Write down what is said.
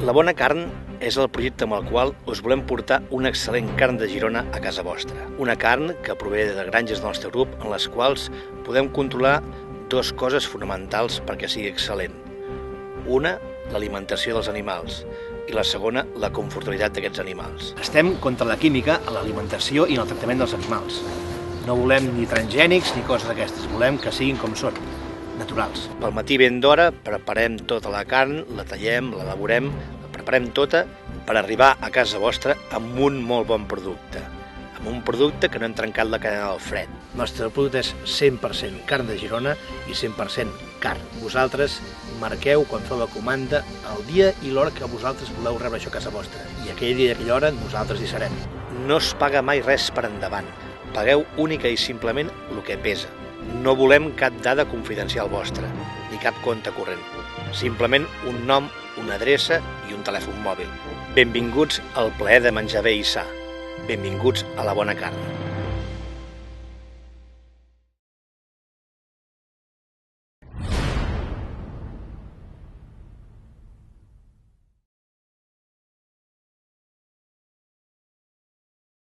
La Bona Carn és el projecte amb el qual us volem portar una excel·lent carn de Girona a casa vostra. Una carn que prové de granges del nostre grup en les quals podem controlar dues coses fonamentals perquè sigui excel·lent. Una, l'alimentació dels animals, i la segona, la confortabilitat d'aquests animals. Estem contra la química a l'alimentació i en el tractament dels animals. No volem ni transgènics ni coses d'aquestes, volem que siguin com són, naturals. Pel matí ben d'hora preparem tota la carn, la tallem, l'elaborem, la preparem tota per arribar a casa vostra amb un molt bon producte. Amb un producte que no hem trencat la cadena del fred. El nostre producte és 100% carn de Girona i 100% carn. Vosaltres marqueu quan feu la comanda el dia i l'hora que vosaltres voleu rebre això a casa vostra. I aquell dia i aquella hora nosaltres hi serem. No es paga mai res per endavant. Pagueu única i simplement el que pesa. No volem cap dada confidencial vostra, ni cap compte corrent. Simplement un nom, una adreça i un telèfon mòbil. Benvinguts al plaer de menjar bé i sa. Benvinguts a La Bona Carn.